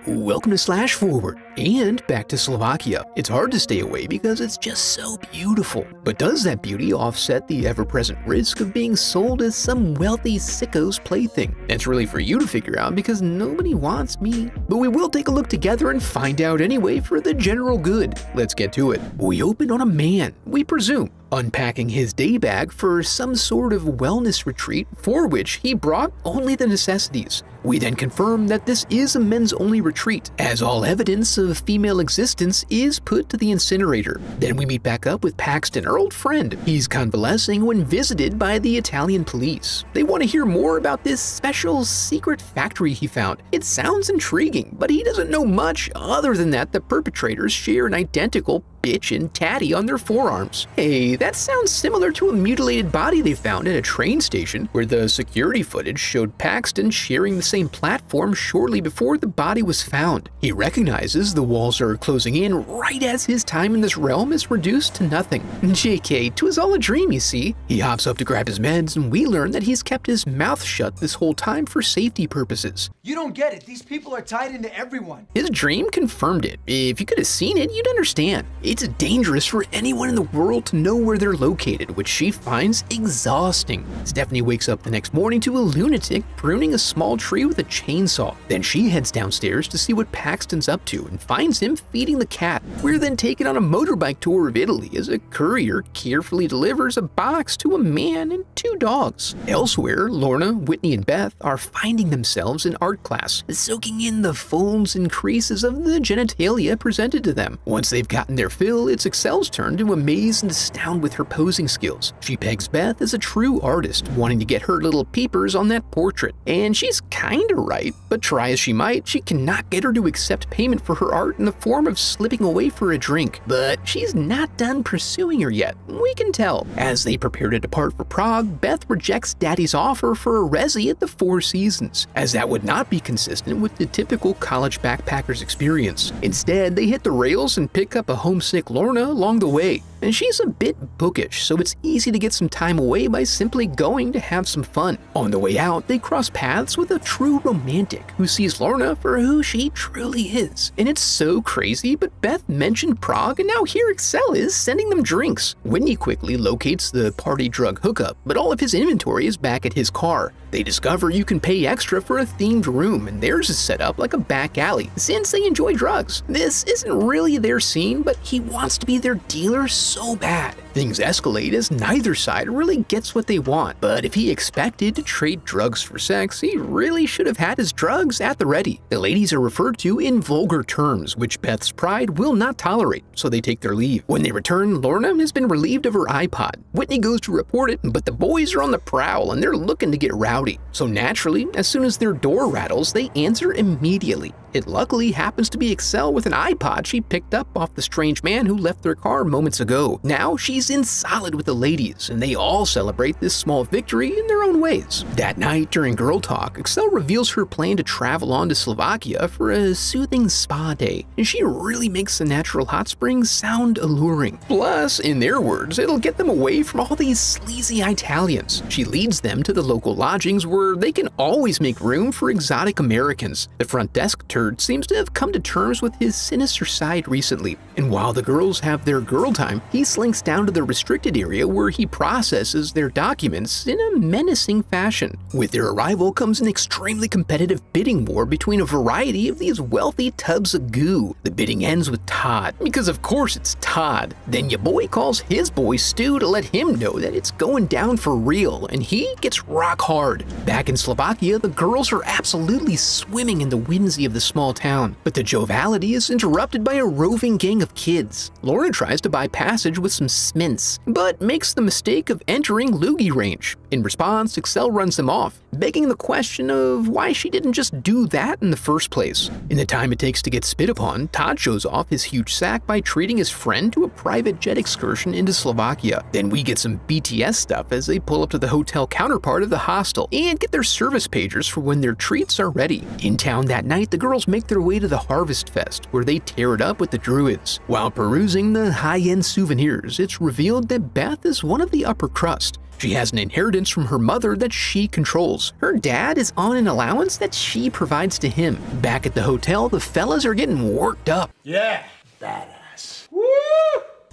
Welcome to Slash Forward, and back to Slovakia. It's hard to stay away because it's just so beautiful. But does that beauty offset the ever-present risk of being sold as some wealthy sicko's plaything? That's really for you to figure out because nobody wants me. But we will take a look together and find out anyway for the general good. Let's get to it. We open on a man, we presume, unpacking his day bag for some sort of wellness retreat for which he brought only the necessities. We then confirm that this is a men's-only retreat, as all evidence of female existence is put to the incinerator. Then we meet back up with Paxton, our old friend. He's convalescing when visited by the Italian police. They want to hear more about this special secret factory he found. It sounds intriguing, but he doesn't know much other than that the perpetrators share an identical bitch and tatty on their forearms. Hey, that sounds similar to a mutilated body they found at a train station, where the security footage showed Paxton sharing the same platform shortly before the body was found. He recognizes the walls are closing in right as his time in this realm is reduced to nothing. JK, 'twas all a dream, you see. He hops up to grab his meds, and we learn that he's kept his mouth shut this whole time for safety purposes. You don't get it. These people are tied into everyone. His dream confirmed it. If you could have seen it, you'd understand. It's dangerous for anyone in the world to know where they're located, which she finds exhausting. Stephanie wakes up the next morning to a lunatic pruning a small tree with a chainsaw. Then she heads downstairs to see what Paxton's up to and finds him feeding the cat. We're then taken on a motorbike tour of Italy as a courier carefully delivers a box to a man and two dogs. Elsewhere, Lorna, Whitney, and Beth are finding themselves in art class, soaking in the folds and creases of the genitalia presented to them. Once they've gotten their fill, it's Excel's turn to amaze and astound with her posing skills. She pegs Beth as a true artist, wanting to get her little peepers on that portrait. And she's kinda right, but try as she might, she cannot get her to accept payment for her art in the form of slipping away for a drink. But she's not done pursuing her yet, we can tell. As they prepare to depart for Prague, Beth rejects Daddy's offer for a resi at the Four Seasons, as that would not be consistent with the typical college backpacker's experience. Instead, they hit the rails and pick up a homesick Lorna along the way. And she's a bit bookish, so it's easy to get some time away by simply going to have some fun. On the way out, they cross paths with a true romantic who sees Lorna for who she truly is. And it's so crazy, but Beth mentioned Prague, and now here Excel is sending them drinks. Whitney quickly locates the party drug hookup, but all of his inventory is back at his car. They discover you can pay extra for a themed room, and theirs is set up like a back alley, since they enjoy drugs. This isn't really their scene, but he wants to be their dealer so bad. Things escalate as neither side really gets what they want, but if he expected to trade drugs for sex, he really should have had his drugs at the ready. The ladies are referred to in vulgar terms, which Beth's pride will not tolerate, so they take their leave. When they return, Lorna has been relieved of her iPod. Whitney goes to report it, but the boys are on the prowl and they're looking to get rowdy. So naturally, as soon as their door rattles, they answer immediately. It luckily happens to be Excel with an iPod she picked up off the strange man who left their car moments ago. Now she's in solid with the ladies, and they all celebrate this small victory in their own ways. That night, during girl talk, Excel reveals her plan to travel on to Slovakia for a soothing spa day, and she really makes the natural hot springs sound alluring. Plus, in their words, it'll get them away from all these sleazy Italians. She leads them to the local lodgings where they can always make room for exotic Americans. The front desk turd seems to have come to terms with his sinister side recently, and while the girls have their girl time, he slinks down to the restricted area where he processes their documents in a menacing fashion. With their arrival comes an extremely competitive bidding war between a variety of these wealthy tubs of goo. The bidding ends with Todd, because of course it's Todd. Then your boy calls his boy Stu to let him know that it's going down for real, and he gets rock hard. Back in Slovakia, the girls are absolutely swimming in the whimsy of the small town, but the joviality is interrupted by a roving gang of kids. Laura tries to buy passage with some mints, but makes the mistake of entering loogie range. In response, Excel runs them off, begging the question of why she didn't just do that in the first place. In the time it takes to get spit upon, Todd shows off his huge sack by treating his friend to a private jet excursion into Slovakia. Then we get some BTS stuff as they pull up to the hotel counterpart of the hostel and get their service pagers for when their treats are ready. In town that night, the girls make their way to the Harvest Fest, where they tear it up with the Druids. While perusing the high-end souvenirs, it's revealed that Beth is one of the upper crust. She has an inheritance from her mother that she controls. Her dad is on an allowance that she provides to him. Back at the hotel, the fellas are getting worked up. Yeah, badass. Woo!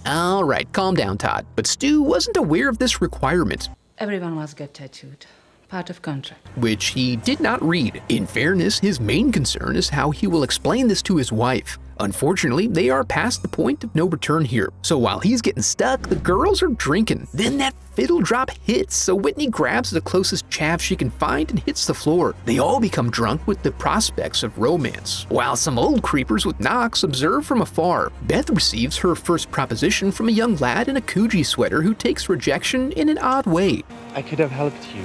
Alright, calm down, Todd. But Stu wasn't aware of this requirement. Everyone must get tattooed. Part of contract. Which he did not read. In fairness, his main concern is how he will explain this to his wife. Unfortunately, they are past the point of no return here. So while he's getting stuck, the girls are drinking. Then that fiddle drop hits, so Whitney grabs the closest chav she can find and hits the floor. They all become drunk with the prospects of romance, while some old creepers with knocks observe from afar. Beth receives her first proposition from a young lad in a Coogee sweater who takes rejection in an odd way. I could have helped you.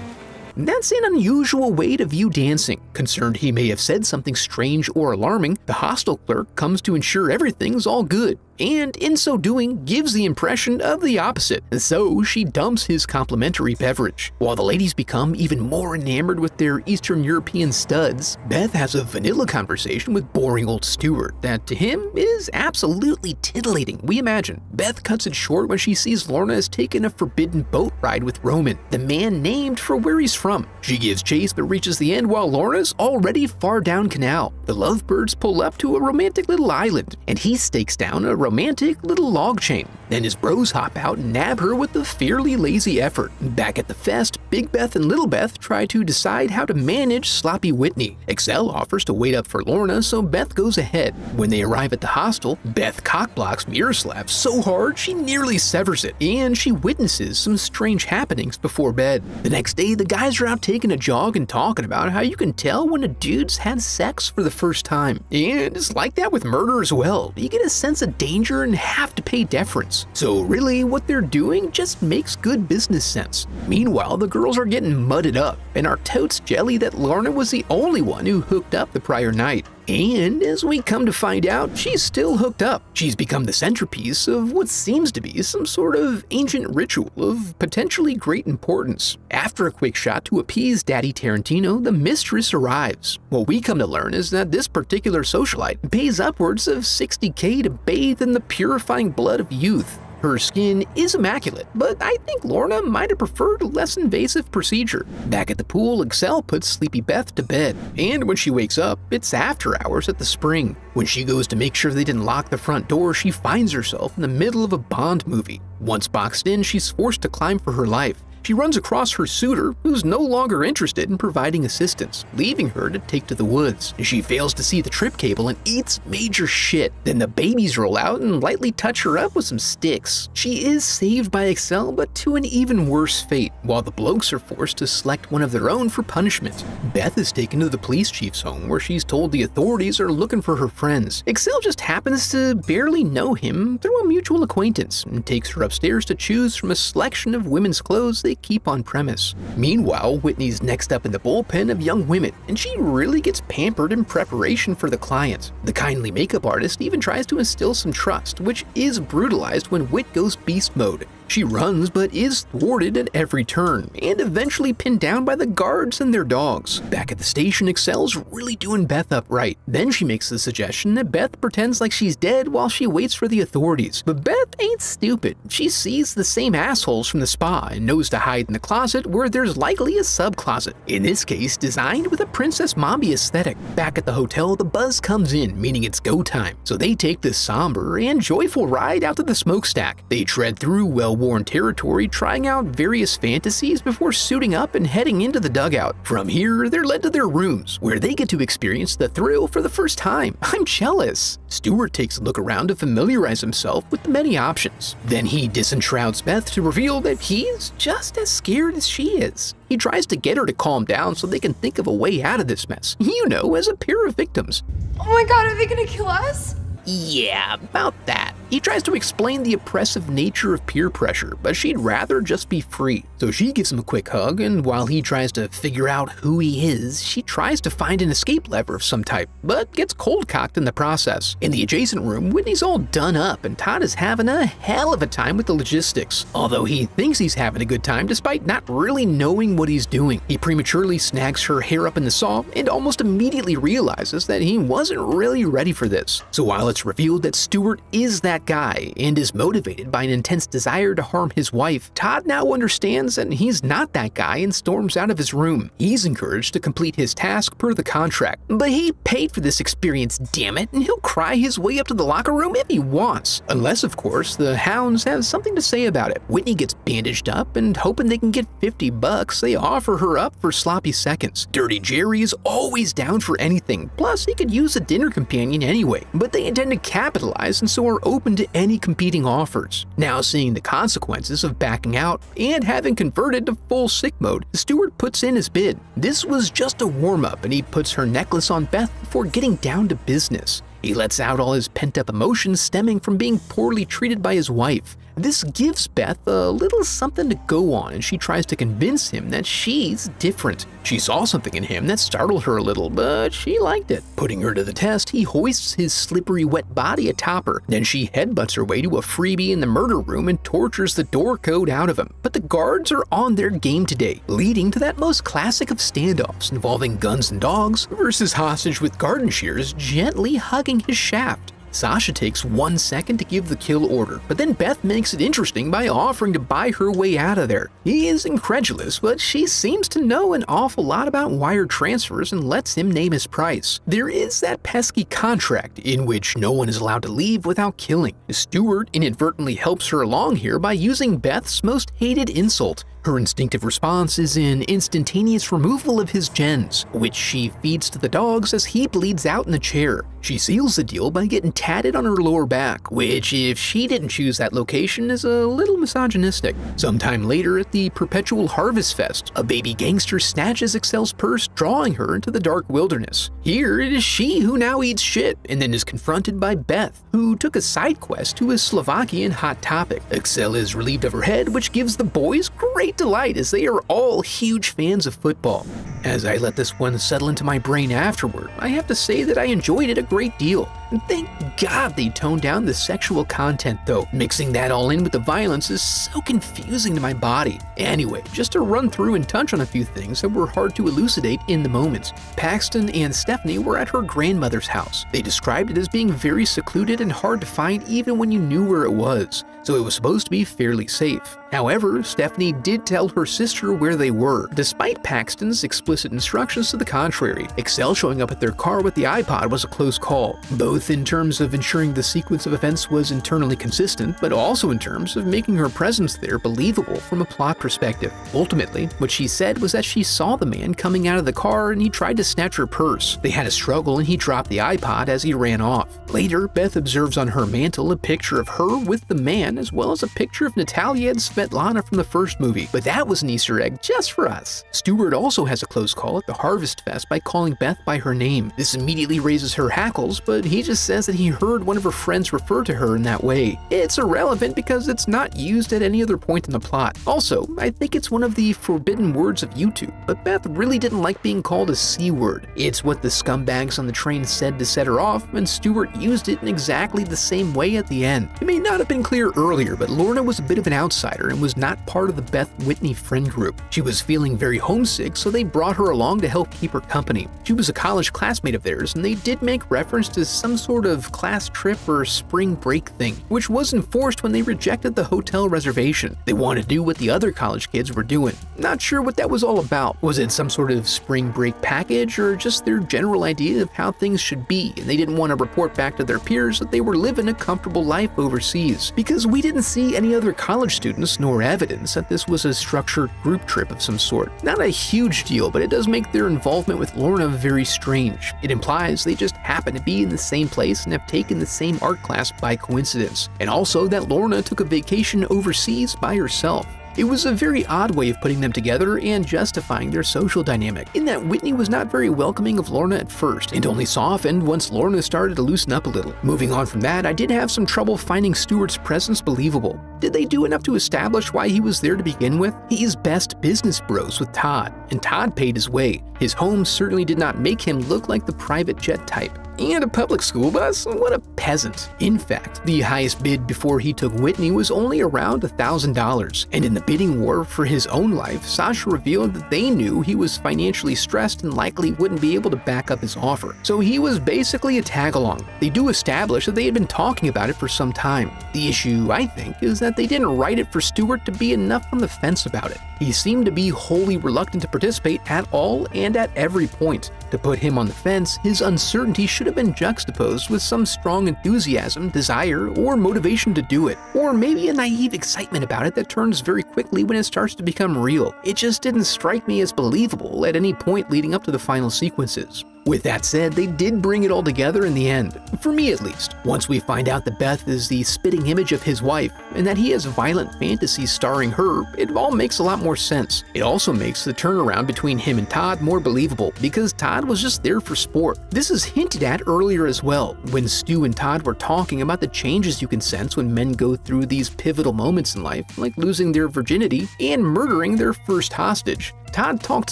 That's an unusual way to view dancing. Concerned he may have said something strange or alarming, the hostel clerk comes to ensure everything's all good, and in so doing gives the impression of the opposite, so she dumps his complimentary beverage. While the ladies become even more enamored with their Eastern European studs, Beth has a vanilla conversation with boring old Stuart that to him is absolutely titillating, we imagine. Beth cuts it short when she sees Lorna has taken a forbidden boat ride with Roman, the man named for where he's from. She gives chase but reaches the end while Lorna's already far down canal. The lovebirds pull up to a romantic little island, and he stakes down a romantic little log chain. Then his bros hop out and nab her with a fairly lazy effort. Back at the fest, Big Beth and Little Beth try to decide how to manage sloppy Whitney. Excel offers to wait up for Lorna, so Beth goes ahead. When they arrive at the hostel, Beth cockblocks Miroslav so hard she nearly severs it, and she witnesses some strange happenings before bed. The next day, the guys are out taking a jog and talking about how you can tell when a dude's had sex for the first time. And it's like that with murder as well. You get a sense of danger and have to pay deference. So really, what they're doing just makes good business sense. Meanwhile, the girls are getting mudded up and are totes jelly that Lorna was the only one who hooked up the prior night. And as we come to find out, she's still hooked up. She's become the centerpiece of what seems to be some sort of ancient ritual of potentially great importance. After a quick shot to appease Daddy Tarantino, the mistress arrives. What we come to learn is that this particular socialite pays upwards of $60K to bathe in the purifying blood of youth. Her skin is immaculate, but I think Lorna might have preferred a less invasive procedure. Back at the pool, Excel puts Sleepy Beth to bed, and when she wakes up, it's after hours at the spring. When she goes to make sure they didn't lock the front door, she finds herself in the middle of a Bond movie. Once boxed in, she's forced to climb for her life. She runs across her suitor, who's no longer interested in providing assistance, leaving her to take to the woods. She fails to see the trip cable and eats major shit. Then the babies roll out and lightly touch her up with some sticks. She is saved by Excel, but to an even worse fate, while the blokes are forced to select one of their own for punishment. Beth is taken to the police chief's home, where she's told the authorities are looking for her friends. Excel just happens to barely know him through a mutual acquaintance and takes her upstairs to choose from a selection of women's clothes they keep on premise. Meanwhile, Whitney's next up in the bullpen of young women, and she really gets pampered in preparation for the client. The kindly makeup artist even tries to instill some trust, which is brutalized when Whit goes beast mode. She runs but is thwarted at every turn, and eventually pinned down by the guards and their dogs. Back at the station, Excel's really doing Beth up right. Then she makes the suggestion that Beth pretends like she's dead while she waits for the authorities. But Beth ain't stupid. She sees the same assholes from the spa and knows to hide in the closet where there's likely a sub-closet. In this case, designed with a Princess Mommy aesthetic. Back at the hotel, the buzz comes in, meaning it's go time. So they take this somber and joyful ride out to the smokestack. They tread through well-worn territory, trying out various fantasies before suiting up and heading into the dugout. From here, they're led to their rooms, where they get to experience the thrill for the first time. I'm jealous. Stuart takes a look around to familiarize himself with the many options. Then he disenshrouds Beth to reveal that he's just as scared as she is. He tries to get her to calm down so they can think of a way out of this mess. You know, as a pair of victims. Oh my god, are they gonna kill us? Yeah, about that. He tries to explain the oppressive nature of peer pressure, but she'd rather just be free. So she gives him a quick hug, and while he tries to figure out who he is, she tries to find an escape lever of some type, but gets cold-cocked in the process. In the adjacent room, Whitney's all done up, and Todd is having a hell of a time with the logistics. Although he thinks he's having a good time despite not really knowing what he's doing. He prematurely snags her hair up in the saw, and almost immediately realizes that he wasn't really ready for this. So while it's it's revealed that Stewart is that guy and is motivated by an intense desire to harm his wife, Todd now understands that he's not that guy and storms out of his room. He's encouraged to complete his task per the contract, but he paid for this experience, damn it, and he'll cry his way up to the locker room if he wants. Unless, of course, the hounds have something to say about it. Whitney gets bandaged up, and hoping they can get $50, they offer her up for sloppy seconds. Dirty Jerry is always down for anything, plus he could use a dinner companion anyway, but they intend to capitalize and so are open to any competing offers. Now seeing the consequences of backing out and having converted to full sick mode, Stewart puts in his bid. This was just a warm-up, and he puts her necklace on Beth before getting down to business. He lets out all his pent-up emotions stemming from being poorly treated by his wife. This gives Beth a little something to go on, and she tries to convince him that she's different. She saw something in him that startled her a little, but she liked it. Putting her to the test, he hoists his slippery wet body atop her. Then she headbutts her way to a freebie in the murder room and tortures the door code out of him. But the guards are on their game today, leading to that most classic of standoffs involving guns and dogs versus hostage with garden shears gently hugging his shaft. Sasha takes 1 second to give the kill order, but then Beth makes it interesting by offering to buy her way out of there. He is incredulous, but she seems to know an awful lot about wire transfers and lets him name his price. There is that pesky contract in which no one is allowed to leave without killing. Stewart inadvertently helps her along here by using Beth's most hated insult. Her instinctive response is an instantaneous removal of his gens, which she feeds to the dogs as he bleeds out in the chair. She seals the deal by getting tatted on her lower back, which, if she didn't choose that location, is a little misogynistic. Sometime later at the Perpetual Harvest Fest, a baby gangster snatches Excel's purse, drawing her into the dark wilderness. Here it is she who now eats shit, and then is confronted by Beth, who took a side quest to a Slovakian hot topic. Excel is relieved of her head, which gives the boys great delight as they are all huge fans of football. As I let this one settle into my brain afterward, I have to say that I enjoyed it a great deal. And thank God they toned down the sexual content though. Mixing that all in with the violence is so confusing to my body. Anyway, just to run through and touch on a few things that were hard to elucidate in the moment. Paxton and Stephanie were at her grandmother's house. They described it as being very secluded and hard to find even when you knew where it was, so it was supposed to be fairly safe. However, Stephanie did tell her sister where they were, despite Paxton's explicit instructions to the contrary. Excel showing up at their car with the iPod was a close call, both in terms of ensuring the sequence of events was internally consistent, but also in terms of making her presence there believable from a plot perspective. Ultimately, what she said was that she saw the man coming out of the car and he tried to snatch her purse. They had a struggle and he dropped the iPod as he ran off. Later, Beth observes on her mantle a picture of her with the man, as well as a picture of Natalia and Svetlana from the first movie, but that was an Easter egg just for us. Stewart also has a close call at the Harvest Fest by calling Beth by her name. This immediately raises her hackles, but he just says that he heard one of her friends refer to her in that way. It's irrelevant because it's not used at any other point in the plot. Also, I think it's one of the forbidden words of YouTube, but Beth really didn't like being called a C-word. It's what the scumbags on the train said to set her off, and Stewart used it in exactly the same way at the end. It may not have been clear earlier, but Lorna was a bit of an outsider and was not part of the Beth Whitney friend group. She was feeling very homesick, so they brought her along to help keep her company. She was a college classmate of theirs, and they did make reference to some sort of class trip or spring break thing, which was enforced when they rejected the hotel reservation. They wanted to do what the other college kids were doing. Not sure what that was all about. Was it some sort of spring break package, or just their general idea of how things should be, and they didn't want to report back to their peers that they were living a comfortable life overseas? Because we didn't see any other college students nor evidence that this was a structured group trip of some sort. Not a huge deal, but it does make their involvement with Lorna very strange. It implies they just happen to be in the same place and have taken the same art class by coincidence, and also that Lorna took a vacation overseas by herself. It was a very odd way of putting them together and justifying their social dynamic, in that Whitney was not very welcoming of Lorna at first, and only softened once Lorna started to loosen up a little. Moving on from that, I did have some trouble finding Stewart's presence believable. Did they do enough to establish why he was there to begin with? He's best business bros with Todd, and Todd paid his way. His home certainly did not make him look like the private jet type. And a public school bus? What a peasant. In fact, the highest bid before he took Whitney was only around $1,000. And in the bidding war for his own life, Sasha revealed that they knew he was financially stressed and likely wouldn't be able to back up his offer. So he was basically a tag-along. They do establish that they had been talking about it for some time. The issue, I think, is that they didn't write it for Stewart to be enough on the fence about it. He seemed to be wholly reluctant to participate at all and at every point. To put him on the fence, his uncertainty should have been juxtaposed with some strong enthusiasm, desire, or motivation to do it. Or maybe a naive excitement about it that turns very quickly when it starts to become real. It just didn't strike me as believable at any point leading up to the final sequences. With that said, they did bring it all together in the end, for me at least. Once we find out that Beth is the spitting image of his wife, and that he has violent fantasies starring her, it all makes a lot more sense. It also makes the turnaround between him and Todd more believable, because Todd was just there for sport. This is hinted at earlier as well, when Stu and Todd were talking about the changes you can sense when men go through these pivotal moments in life, like losing their virginity and murdering their first hostage. Todd talked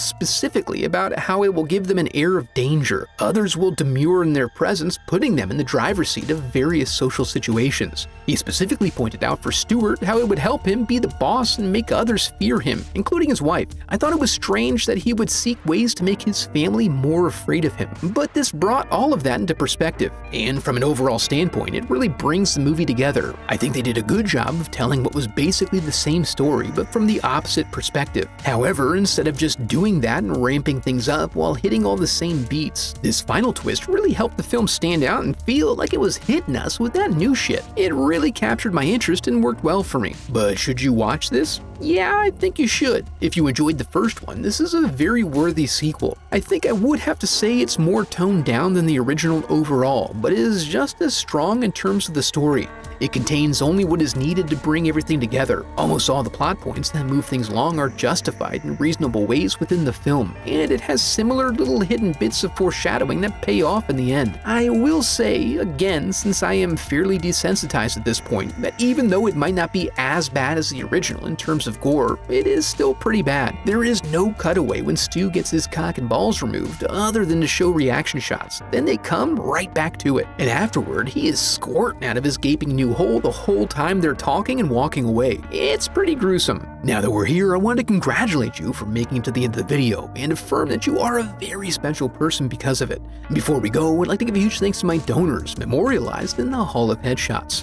specifically about how it will give them an air of danger. Others will demur in their presence, putting them in the driver's seat of various social situations. He specifically pointed out for Stewart how it would help him be the boss and make others fear him, including his wife. I thought it was strange that he would seek ways to make his family more afraid of him, but this brought all of that into perspective. And from an overall standpoint, it really brings the movie together. I think they did a good job of telling what was basically the same story, but from the opposite perspective. However, instead of just doing that and ramping things up while hitting all the same beats, this final twist really helped the film stand out and feel like it was hitting us with that new shit. It really captured my interest and worked well for me. But should you watch this? Yeah, I think you should. If you enjoyed the first one, this is a very worthy sequel. I think I would have to say it's more toned down than the original overall, but it is just as strong in terms of the story. It contains only what is needed to bring everything together. Almost all the plot points that move things along are justified in reasonable ways within the film, and it has similar little hidden bits of foreshadowing that pay off in the end. I will say, again, since I am fairly desensitized at this point, that even though it might not be as bad as the original in terms of gore, it is still pretty bad. There is no cutaway when Stu gets his cock and balls removed other than to show reaction shots. Then they come right back to it, and afterward he is squirting out of his gaping new hole the whole time they're talking and walking away. It's pretty gruesome. Now that we're here, I want to congratulate you for making it to the end of the video and affirm that you are a very special person because of it. Before we go, I'd like to give a huge thanks to my donors memorialized in the Hall of Headshots.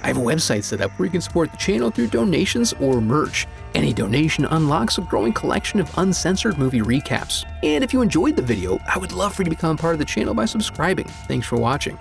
I have a website set up where you can support the channel through donations or merch. Any donation unlocks a growing collection of uncensored movie recaps. And if you enjoyed the video, I would love for you to become part of the channel by subscribing. Thanks for watching.